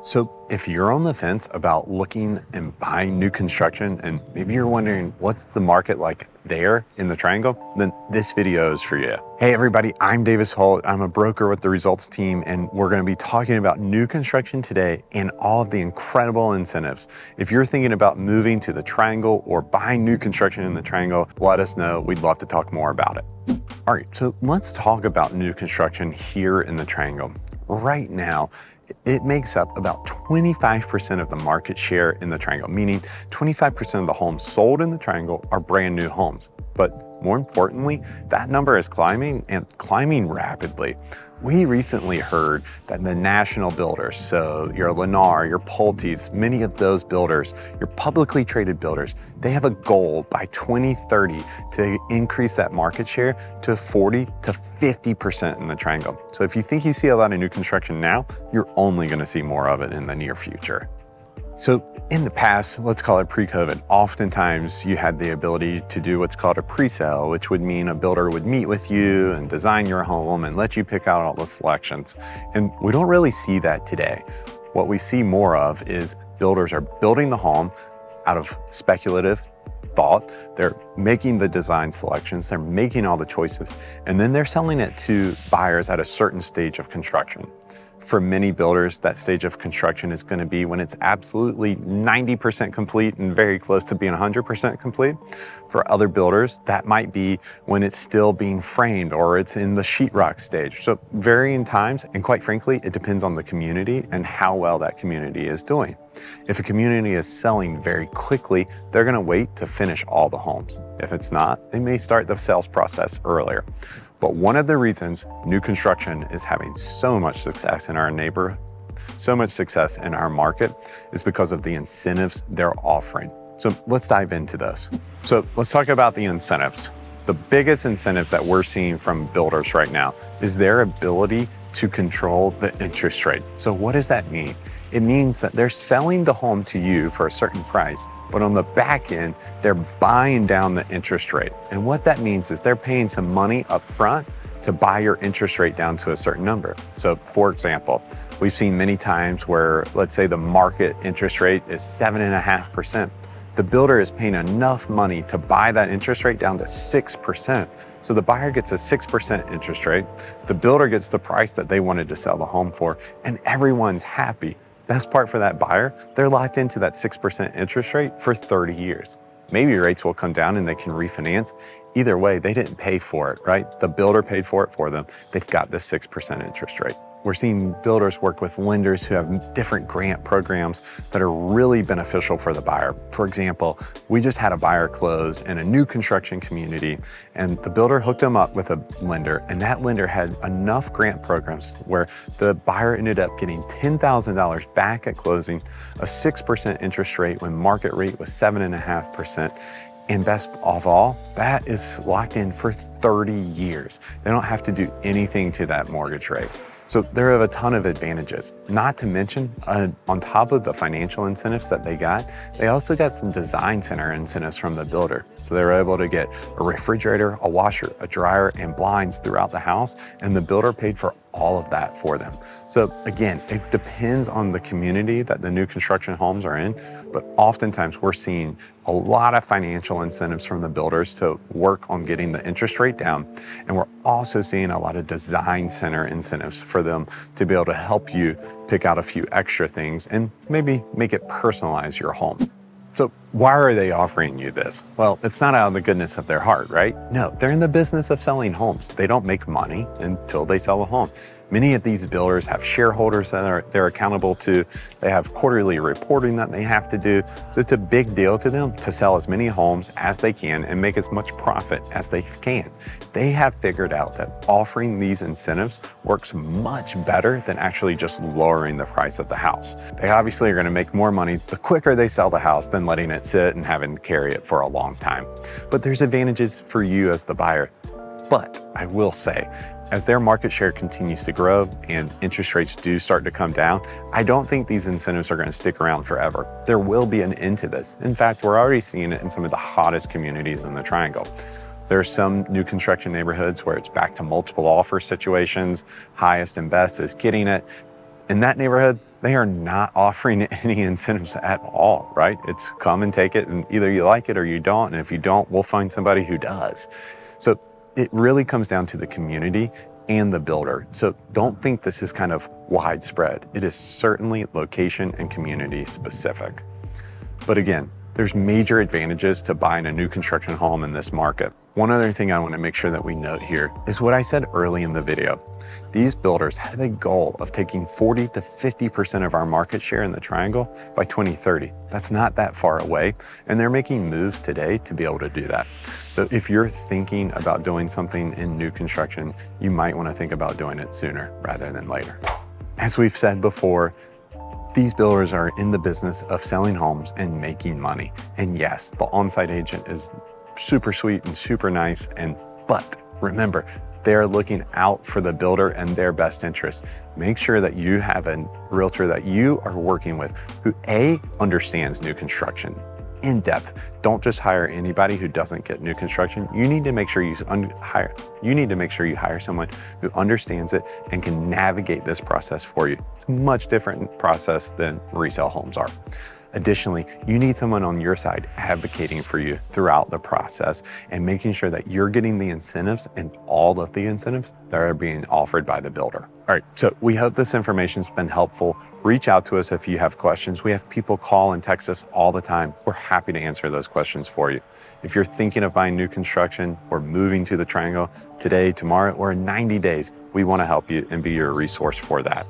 So if you're on the fence about looking and buying new construction, and maybe you're wondering what's the market like there in the Triangle, then this video is for you. Hey everybody, I'm Davis Holt. I'm a broker with the Results team, and we're going to be talking about new construction today and all of the incredible incentives. If you're thinking about moving to the Triangle or buying new construction in the Triangle, let us know. We'd love to talk more about it. All right, so let's talk about new construction here in the Triangle. Right now, it makes up about 25% of the market share in the Triangle, meaning 25% of the homes sold in the Triangle are brand new homes. But more importantly, that number is climbing and climbing rapidly. We recently heard that the national builders, so your Lennar, your Pulte's, many of those builders, your publicly traded builders, they have a goal by 2030 to increase that market share to 40 to 50% in the Triangle. So if you think you see a lot of new construction now, you're only going to see more of it in the near future. So in the past, let's call it pre-COVID, oftentimes you had the ability to do what's called a pre-sale, which would mean a builder would meet with you and design your home and let you pick out all the selections. And we don't really see that today. What we see more of is builders are building the home out of speculative thought. They're making the design selections, they're making all the choices, and then they're selling it to buyers at a certain stage of construction. For many builders, that stage of construction is going to be when it's absolutely 90% complete and very close to being 100% complete. For other builders, that might be when it's still being framed or it's in the sheetrock stage. So varying times, and quite frankly, it depends on the community and how well that community is doing. If a community is selling very quickly, they're going to wait to finish all the homes. If it's not, they may start the sales process earlier. But one of the reasons new construction is having so much success in our neighborhood, so much success in our market, is because of the incentives they're offering. So let's dive into this. So let's talk about the incentives. The biggest incentive that we're seeing from builders right now is their ability to control the interest rate. So what does that mean? It means that they're selling the home to you for a certain price, but on the back end, they're buying down the interest rate. And what that means is they're paying some money up front to buy your interest rate down to a certain number. So for example, we've seen many times where, let's say the market interest rate is 7.5%. The builder is paying enough money to buy that interest rate down to 6%. So the buyer gets a 6% interest rate, the builder gets the price that they wanted to sell the home for, and everyone's happy. Best part for that buyer, they're locked into that 6% interest rate for 30 years. Maybe rates will come down and they can refinance. Either way, they didn't pay for it, right? The builder paid for it for them. They've got this 6% interest rate. We're seeing builders work with lenders who have different grant programs that are really beneficial for the buyer. For example, we just had a buyer close in a new construction community, and the builder hooked them up with a lender, and that lender had enough grant programs where the buyer ended up getting $10,000 back at closing, a 6% interest rate when market rate was 7.5%. And best of all, that is locked in for 30 years. They don't have to do anything to that mortgage rate. So there are a ton of advantages, not to mention on top of the financial incentives that they also got some design center incentives from the builder. So they were able to get a refrigerator, a washer, a dryer, and blinds throughout the house, and the builder paid for all of that for them. So again, it depends on the community that the new construction homes are in, but oftentimes we're seeing a lot of financial incentives from the builders to work on getting the interest rate down. And we're also seeing a lot of design center incentives for them to be able to help you pick out a few extra things and maybe make it personalize your home. So why are they offering you this? Well, it's not out of the goodness of their heart, right? No, they're in the business of selling homes. They don't make money until they sell a home. Many of these builders have shareholders that they're accountable to. They have quarterly reporting that they have to do. So it's a big deal to them to sell as many homes as they can and make as much profit as they can. They have figured out that offering these incentives works much better than actually just lowering the price of the house. They obviously are going to make more money the quicker they sell the house than letting it sit and having to carry it for a long time. But there's advantages for you as the buyer. But I will say, as their market share continues to grow and interest rates do start to come down, I don't think these incentives are going to stick around forever. There will be an end to this. In fact, we're already seeing it in some of the hottest communities in the Triangle. There are some new construction neighborhoods where it's back to multiple offer situations, highest and best is getting it. In that neighborhood, they are not offering any incentives at all, right? It's come and take it, and either you like it or you don't. And if you don't, we'll find somebody who does. So it really comes down to the community and the builder. So don't think this is kind of widespread. It is certainly location and community specific. But again, there's major advantages to buying a new construction home in this market. One other thing I want to make sure that we note here is what I said early in the video. These builders have a goal of taking 40 to 50% of our market share in the Triangle by 2030. That's not that far away, and they're making moves today to be able to do that. So if you're thinking about doing something in new construction, you might want to think about doing it sooner rather than later. As we've said before, these builders are in the business of selling homes and making money. And yes, the on-site agent is super sweet and super nice, but remember, they're looking out for the builder and their best interest. Make sure that you have a realtor that you are working with who A, understands new construction in depth. Don't just hire anybody who doesn't get new construction. You need to make sure you hire someone who understands it and can navigate this process for you. It's a much different process than resale homes are. Additionally, you need someone on your side advocating for you throughout the process and making sure that you're getting the incentives and all of the incentives that are being offered by the builder. All right, so we hope this information's been helpful. Reach out to us if you have questions. We have people call and text us all the time. We're happy to answer those questions for you. If you're thinking of buying new construction or moving to the Triangle today, tomorrow, or in 90 days, we want to help you and be your resource for that.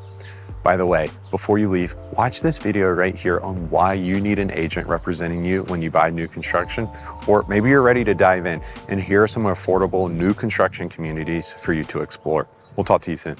By the way, before you leave, watch this video right here on why you need an agent representing you when you buy new construction, or maybe you're ready to dive in, and here are some affordable new construction communities for you to explore. We'll talk to you soon.